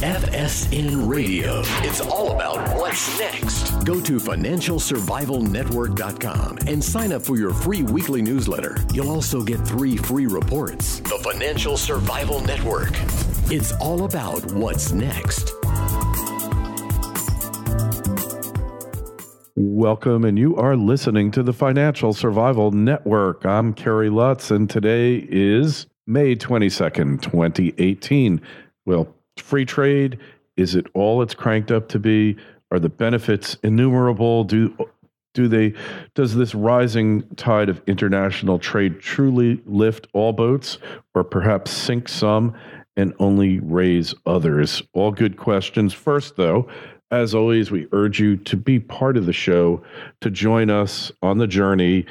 FSN Radio. It's all about what's next. Go to financialsurvivalnetwork.com and sign up for your free weekly newsletter. You'll also get 3 free reports. The Financial Survival Network. It's all about what's next. Welcome, and you are listening to the Financial Survival Network. I'm Kerry Lutz, and today is May 22nd, 2018. Well, free trade, is it all it's cranked up to be? Are the benefits innumerable? Does this rising tide of international trade truly lift all boats, or perhaps sink some and only raise others? All good questions. First, though, as always, we urge you to be part of the show, to join us on the journey.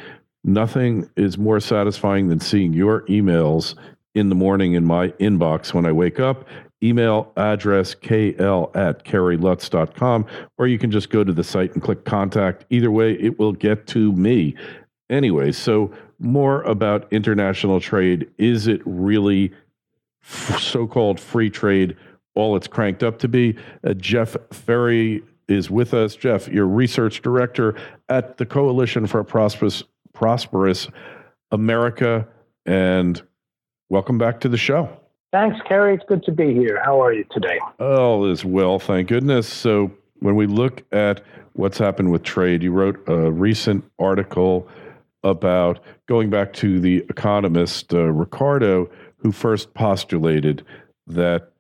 Nothing is more satisfying than seeing your emails in the morning in my inbox when I wake up. Email address kl@kerrylutz.com, or you can just go to the site and click contact. Either way, it will get to me. Anyway, so more about international trade. Is it really so-called free trade all it's cranked up to be? Jeff Ferry is with us. Jeff, you're research director at the Coalition for a Prosperous America, and welcome back to the show. Thanks, Kerry. It's good to be here. How are you today? All is well, thank goodness. So when we look at what's happened with trade, you wrote a recent article about going back to the economist Ricardo, who first postulated that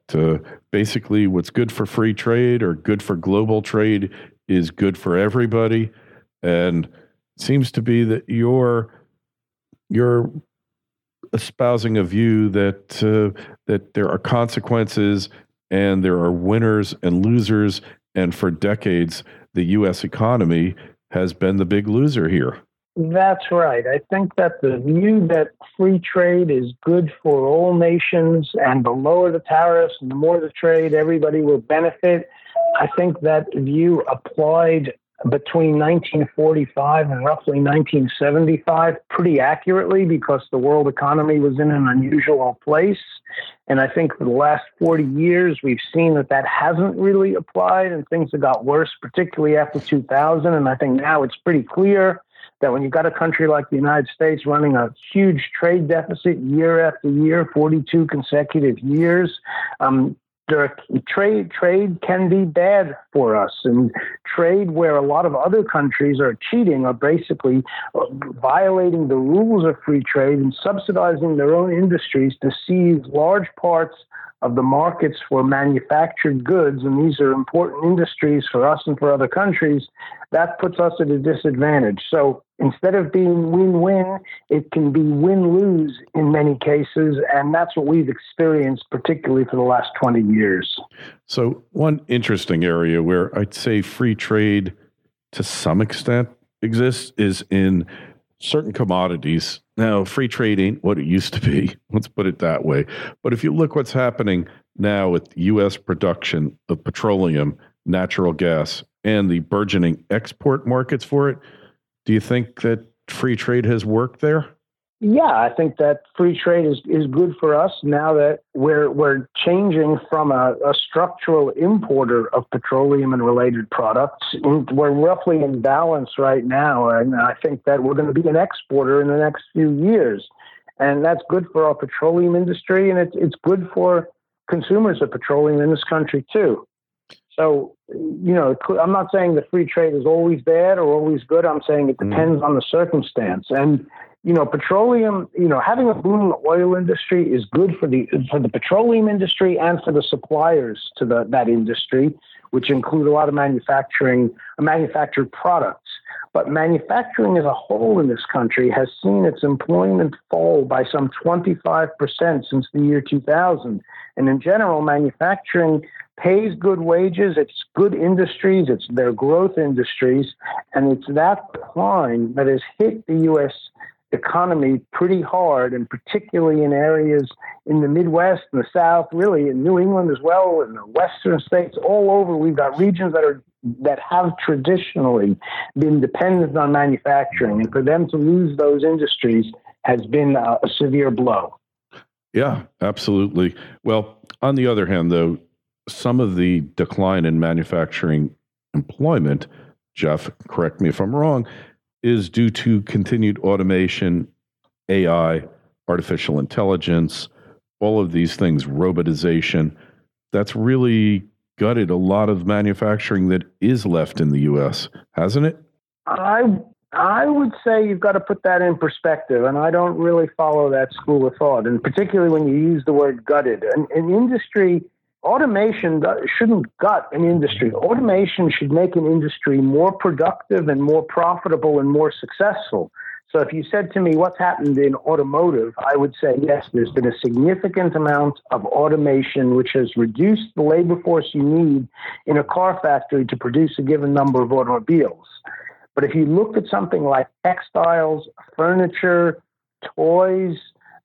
basically what's good for free trade or good for global trade is good for everybody. And it seems to be that you're espousing a view that there are consequences and there are winners and losers. And for decades, the U.S. economy has been the big loser here. That's right. I think that the view that free trade is good for all nations, and the lower the tariffs and the more the trade, everybody will benefit. I think that view applied between 1945 and roughly 1975 pretty accurately, because the world economy was in an unusual place. And I think for the last 40 years, we've seen that hasn't really applied, and things have got worse, particularly after 2000. And I think now it's pretty clear that when you've got a country like the United States running a huge trade deficit year after year, 42 consecutive years, trade can be bad for us. And trade where a lot of other countries are cheating, are basically violating the rules of free trade and subsidizing their own industries to seize large parts of the markets for manufactured goods, and these are important industries for us and for other countries, that puts us at a disadvantage. So instead of being win-win, it can be win-lose in many cases, and that's what we've experienced, particularly for the last 20 years. So one interesting area where I'd say free trade to some extent exists is in certain commodities. Now, free trade ain't what it used to be. Let's put it that way. But if you look what's happening now with U.S. production of petroleum, natural gas, and the burgeoning export markets for it, do you think that free trade has worked there? Yeah, I think that free trade is good for us now that we're changing from a structural importer of petroleum and related products. We're roughly in balance right now, and I think that we're going to be an exporter in the next few years. And that's good for our petroleum industry, and it's good for consumers of petroleum in this country too. So, I'm not saying that free trade is always bad or always good. I'm saying it depends on the circumstance. And petroleum, having a booming oil industry is good for the petroleum industry and for the suppliers to that industry, which include a lot of manufactured products. But manufacturing as a whole in this country has seen its employment fall by some 25% since the year 2000. And in general, manufacturing pays good wages, it's good industries, they're growth industries, and it's that decline that has hit the U.S. economy pretty hard, and particularly in areas in the Midwest and the South, really in New England as well, in the western states, all over. We've got regions that have traditionally been dependent on manufacturing, and for them to lose those industries has been a severe blow. Yeah, absolutely. Well, on the other hand, though, some of the decline in manufacturing employment, Jeff, correct me if I'm wrong, is due to continued automation, AI, artificial intelligence, all of these things, robotization. That's really gutted a lot of manufacturing that is left in the U.S., hasn't it? I would say you've got to put that in perspective, and I don't really follow that school of thought, and particularly when you use the word gutted. An industry, automation shouldn't gut an industry. Automation should make an industry more productive and more profitable and more successful. So if you said to me, what's happened in automotive, I would say, yes, there's been a significant amount of automation, which has reduced the labor force you need in a car factory to produce a given number of automobiles. But if you looked at something like textiles, furniture, toys,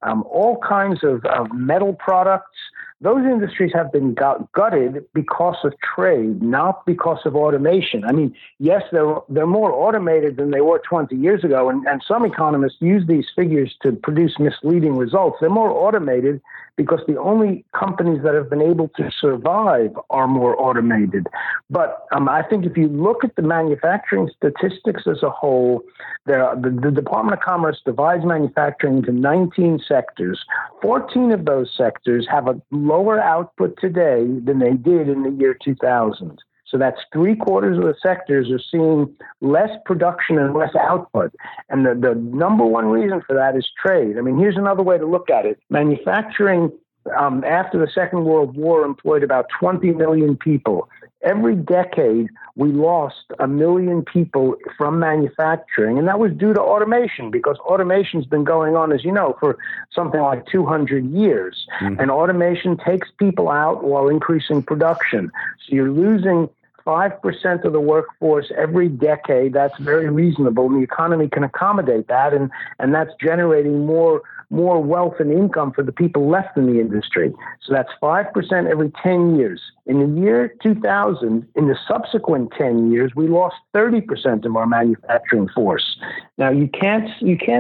all kinds of metal products, those industries have been gutted because of trade, not because of automation. I mean, yes, they're more automated than they were 20 years ago, and some economists use these figures to produce misleading results. They're more automated because the only companies that have been able to survive are more automated. But I think if you look at the manufacturing statistics as a whole, the Department of Commerce divides manufacturing into 19 sectors. 14 of those sectors have a lower output today than they did in the year 2000. So that's 3/4 of the sectors are seeing less production and less output. And the number one reason for that is trade. I mean, here's another way to look at it. Manufacturing after the Second World War employed about 20 million people. Every decade, we lost 1 million people from manufacturing, and that was due to automation, because automation's been going on, as you know, for something like 200 years. Mm-hmm. And automation takes people out while increasing production. So you're losing 5% of the workforce every decade. That's very reasonable, and the economy can accommodate that, and that's generating more wealth and income for the people left in the industry. So that's 5% every 10 years. In the year 2000, in the subsequent 10 years, we lost 30% of our manufacturing force. Now, you can't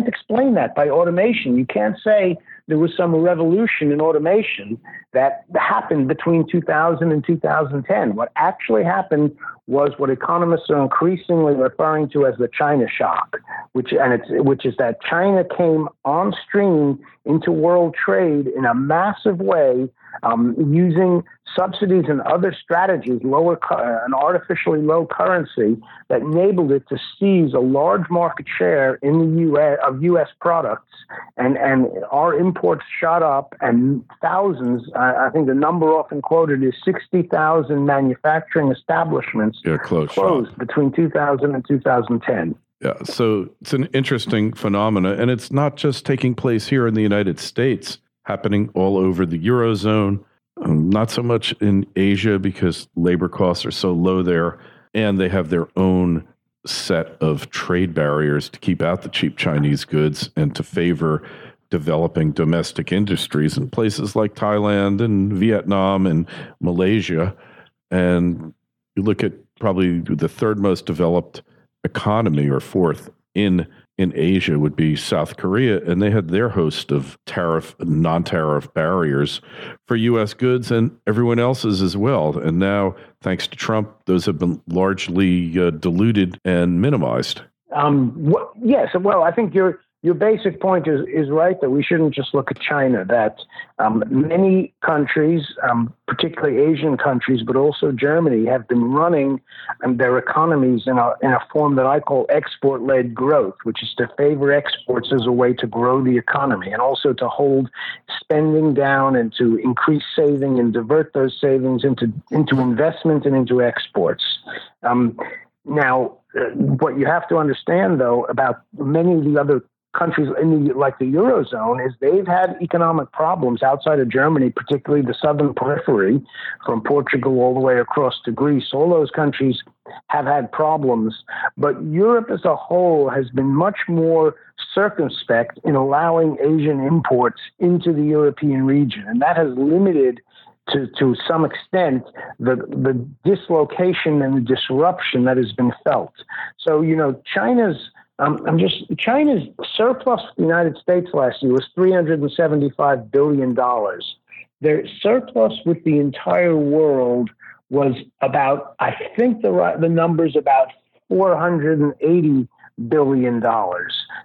explain that by automation. You can't say there was some revolution in automation that happened between 2000 and 2010. What actually happened was what economists are increasingly referring to as the China shock, which is that China came on stream into world trade in a massive way, using subsidies and other strategies, an artificially low currency that enabled it to seize a large market share in the U.S. of U.S. products, and our imports shot up, and thousands. I think the number often quoted is 60,000 manufacturing establishments closed between 2000 and 2010. Yeah, so it's an interesting phenomena, and it's not just taking place here in the United States, happening all over the Eurozone, not so much in Asia because labor costs are so low there, and they have their own set of trade barriers to keep out the cheap Chinese goods and to favor developing domestic industries in places like Thailand and Vietnam and Malaysia. And you look at probably the third most developed economy, or fourth in Asia, would be South Korea, and they had their host of tariff and non-tariff barriers for U.S. goods and everyone else's as well. And now, thanks to Trump, those have been largely diluted and minimized. Yes, well, I think your basic point is right, that we shouldn't just look at China, that many countries, particularly Asian countries, but also Germany, have been running their economies in a form that I call export-led growth, which is to favor exports as a way to grow the economy, and also to hold spending down and to increase saving and divert those savings into investment and into exports. Now, what you have to understand, though, about many of the other countries like the Eurozone is they've had economic problems outside of Germany, particularly the southern periphery, from Portugal all the way across to Greece. All those countries have had problems, but Europe as a whole has been much more circumspect in allowing Asian imports into the European region, and that has limited to some extent the dislocation and the disruption that has been felt. So, China's surplus to the United States last year was $375 billion. their surplus with the entire world was about, I think the number's about $480 billion.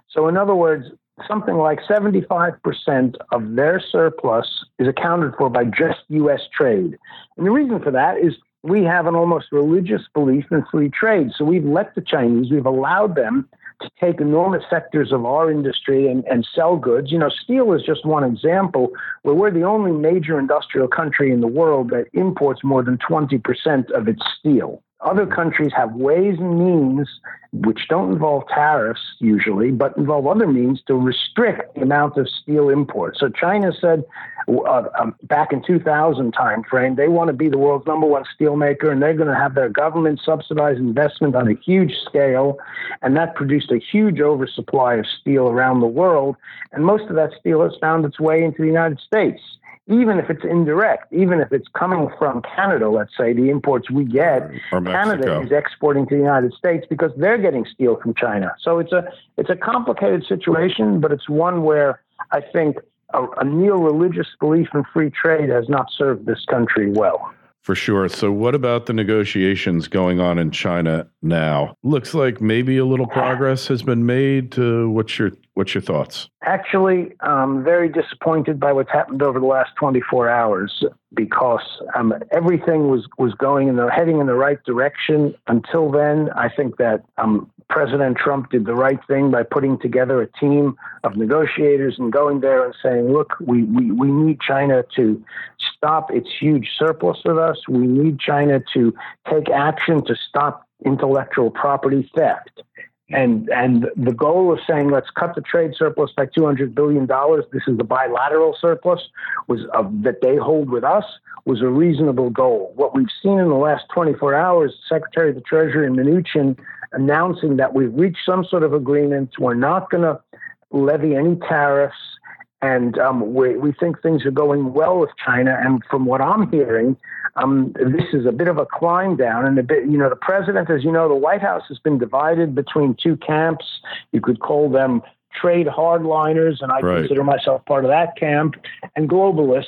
So in other words, something like 75% of their surplus is accounted for by just U.S. trade. And the reason for that is we have an almost religious belief in free trade. So we've let the Chinese, we've allowed them to take enormous sectors of our industry and sell goods. You know, steel is just one example where we're the only major industrial country in the world that imports more than 20% of its steel. Other countries have ways and means, which don't involve tariffs usually, but involve other means to restrict the amount of steel imports. So China said back in 2000 timeframe, they want to be the world's number one steel maker, and they're going to have their government subsidize investment on a huge scale. And that produced a huge oversupply of steel around the world. And most of that steel has found its way into the United States. Even if it's indirect, even if it's coming from Canada, let's say, the imports we get, Canada is exporting to the United States because they're getting steel from China. So it's a complicated situation, but it's one where I think a neo-religious belief in free trade has not served this country well. For sure. So what about the negotiations going on in China now? Looks like maybe a little progress has been made. What's your thoughts? Actually, I'm very disappointed by what's happened over the last 24 hours because everything was heading in the right direction until then. I think that President Trump did the right thing by putting together a team of negotiators and going there and saying, look, we need China to stop its huge surplus with us. We need China to take action to stop intellectual property theft. And the goal of saying, let's cut the trade surplus by $200 billion, this is the bilateral surplus, that they hold with us, was a reasonable goal. What we've seen in the last 24 hours, Secretary of the Treasury Mnuchin announcing that we've reached some sort of agreement, we're not going to levy any tariffs, and we think things are going well with China. And from what I'm hearing, this is a bit of a climb down. And the president, as you know, the White House has been divided between two camps. You could call them trade hardliners, and I consider myself part of that camp, and globalists.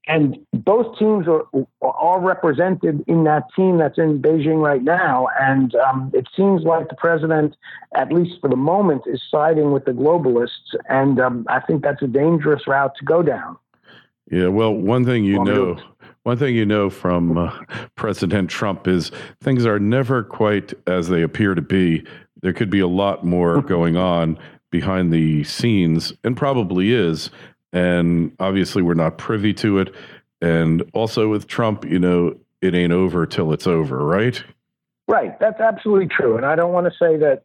And both teams are represented in that team that's in Beijing right now. And it seems like the president, at least for the moment, is siding with the globalists. And I think that's a dangerous route to go down. Yeah, well, one thing you know from President Trump is things are never quite as they appear to be. There could be a lot more going on behind the scenes, and probably is. And obviously, we're not privy to it. And also with Trump, it ain't over till it's over, right? Right. That's absolutely true. And I don't want to say that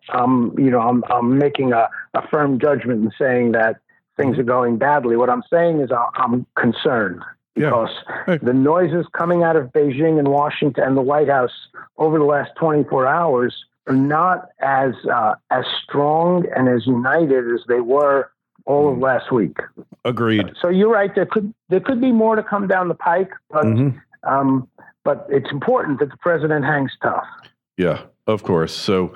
I'm making a firm judgment and saying that things are going badly. What I'm saying is I'm concerned because the noises coming out of Beijing and Washington and the White House over the last 24 hours are not as strong and as united as they were all of last week. Agreed. So you're right. There could be more to come down the pike, but it's important that the president hangs tough. Yeah, of course. So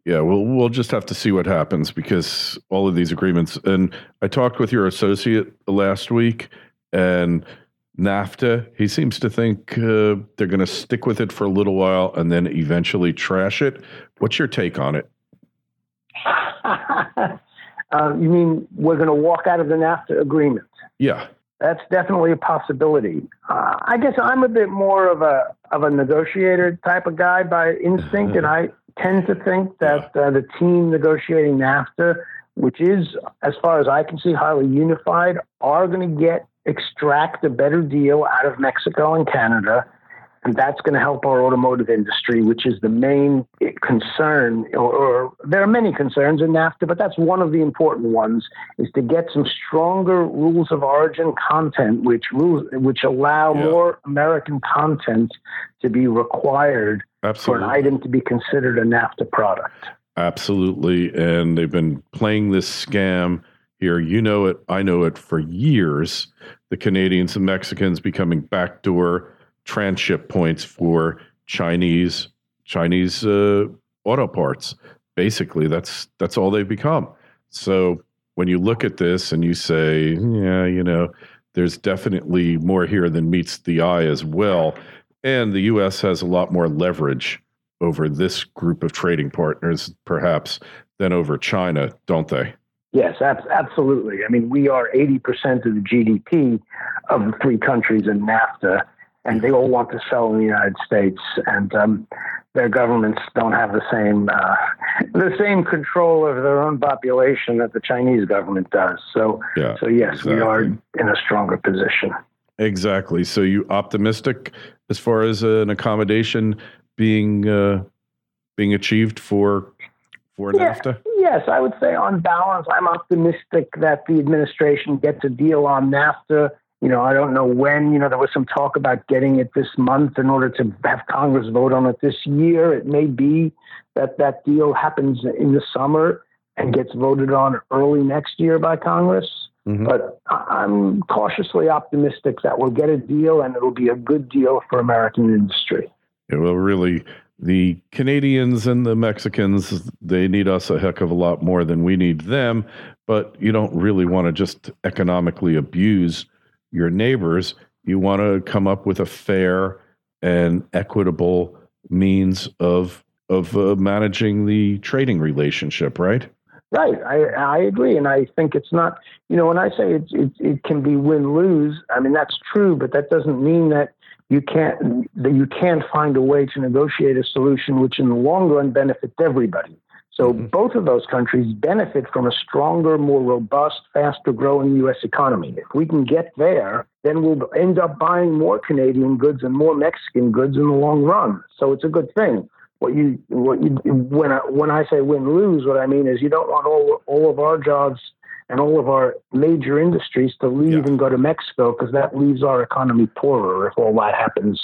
yeah, we'll just have to see what happens because all of these agreements. And I talked with your associate last week, and NAFTA, he seems to think they're going to stick with it for a little while and then eventually trash it. What's your take on it? You mean we're going to walk out of the NAFTA agreement? Yeah. That's definitely a possibility. I guess I'm a bit more of a negotiator type of guy by instinct, and I tend to think that the team negotiating NAFTA, which is, as far as I can see, highly unified, are going to extract a better deal out of Mexico and Canada. And that's going to help our automotive industry, which is the main concern, or there are many concerns in NAFTA, but that's one of the important ones, is to get some stronger rules of origin content, which allow more American content to be required for an item to be considered a NAFTA product. Absolutely. And they've been playing this scam here. You know it. I know it for years. The Canadians and Mexicans becoming backdoor transship points for Chinese auto parts. Basically, that's all they've become. So when you look at this and you say, there's definitely more here than meets the eye as well. And the U.S. has a lot more leverage over this group of trading partners, perhaps, than over China, don't they? Yes, absolutely. I mean, we are 80% of the GDP of the three countries in NAFTA, and they all want to sell in the United States, and their governments don't have the same control over their own population that the Chinese government does. So yes, exactly. We are in a stronger position. Exactly. So you optimistic as far as an accommodation being achieved for NAFTA? Yes, I would say on balance, I'm optimistic that the administration gets a deal on NAFTA. I don't know when. There was some talk about getting it this month in order to have Congress vote on it this year. It may be that deal happens in the summer and gets voted on early next year by Congress. Mm-hmm. But I'm cautiously optimistic that we'll get a deal and it'll be a good deal for American industry. Yeah, well, really, the Canadians and the Mexicans, they need us a heck of a lot more than we need them. But you don't really want to just economically abuse your neighbors. You want to come up with a fair and equitable means of managing the trading relationship, right? Right. I agree. And I think it's not, when I say it can be win-lose, I mean, that's true, but that doesn't mean that you can't find a way to negotiate a solution which in the long run benefits everybody. So both of those countries benefit from a stronger, more robust, faster growing U.S. economy. If we can get there, then we'll end up buying more Canadian goods and more Mexican goods in the long run. So it's a good thing. When I say win-lose, what I mean is you don't want all of our jobs and all of our major industries to leave and go to Mexico, because that leaves our economy poorer if all that happens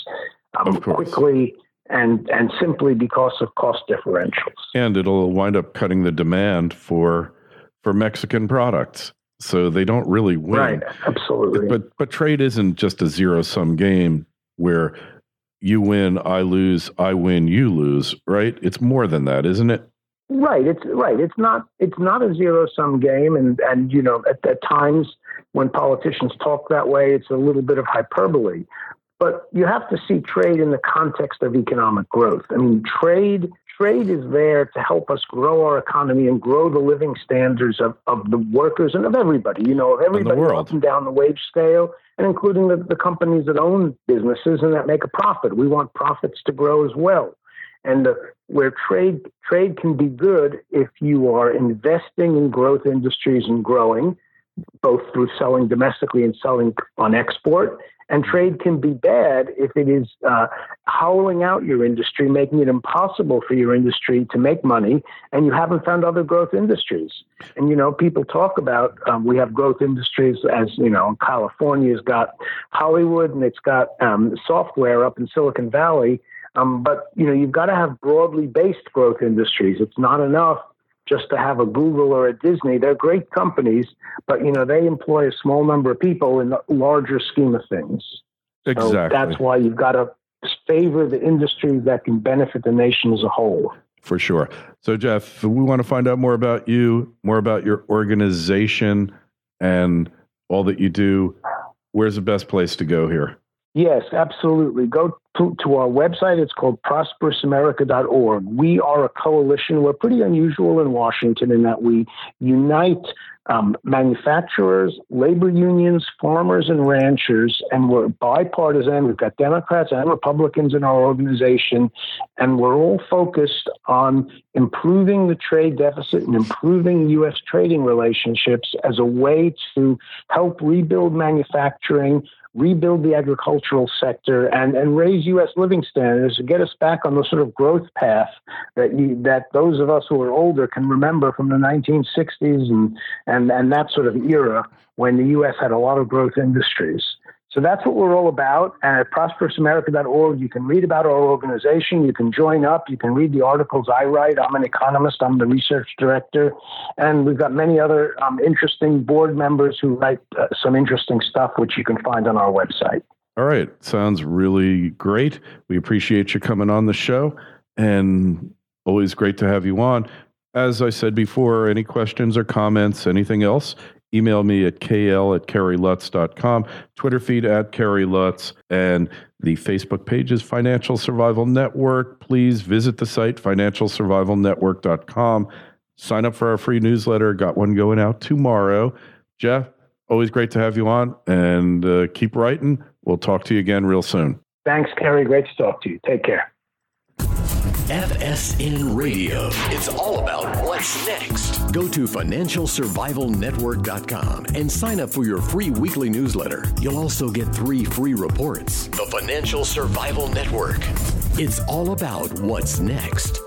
quickly and simply because of cost differentials. And it'll wind up cutting the demand for Mexican products. So they don't really win. Right, absolutely. But trade isn't just a zero-sum game where you win, I lose, I win, you lose, right? It's more than that, isn't it? Right. It's not a zero-sum game, and at times when politicians talk that way, it's a little bit of hyperbole. But you have to see trade in the context of economic growth. I mean, trade is there to help us grow our economy and grow the living standards of the workers and of everybody, of everybody up and down the wage scale, and including the companies that own businesses and that make a profit. We want profits to grow as well. And where trade can be good if you are investing in growth industries and growing, both through selling domestically and selling on export. And trade can be bad if it is hollowing out your industry, making it impossible for your industry to make money, and you haven't found other growth industries. And, people talk about, we have growth industries as, California's got Hollywood and it's got software up in Silicon Valley. But, you've got to have broadly based growth industries. It's not enough just to have a Google or a Disney. They're great companies, but, they employ a small number of people in the larger scheme of things. Exactly. So that's why you've got to favor the industries that can benefit the nation as a whole. For sure. So, Jeff, we want to find out more about you, more about your organization and all that you do. Where's the best place to go here? Yes, absolutely. Go to our website. It's called prosperousamerica.org. We are a coalition. We're pretty unusual in Washington in that we unite manufacturers, labor unions, farmers, and ranchers, and we're bipartisan. We've got Democrats and Republicans in our organization, and we're all focused on improving the trade deficit and improving U.S. trading relationships as a way to help rebuild manufacturing, rebuild the agricultural sector, and raise U.S. living standards to get us back on the sort of growth path that those of us who are older can remember from the 1960s and that sort of era when the U.S. had a lot of growth industries. So that's what we're all about. And at prosperousamerica.org, you can read about our organization. You can join up. You can read the articles I write. I'm an economist. I'm the research director. And we've got many other interesting board members who write some interesting stuff, which you can find on our website. All right. Sounds really great. We appreciate you coming on the show, and always great to have you on. As I said before, any questions or comments, anything else, Email me at kl@kerrylutz.com, Twitter feed at Kerry Lutz, and the Facebook page is Financial Survival Network. Please visit the site, financialsurvivalnetwork.com. Sign up for our free newsletter. Got one going out tomorrow. Jeff, always great to have you on, and keep writing. We'll talk to you again real soon. Thanks, Kerry. Great to talk to you. Take care. FSN Radio. It's all about what's next. Go to financialsurvivalnetwork.com and sign up for your free weekly newsletter. You'll also get 3 free reports. The Financial Survival Network. It's all about what's next.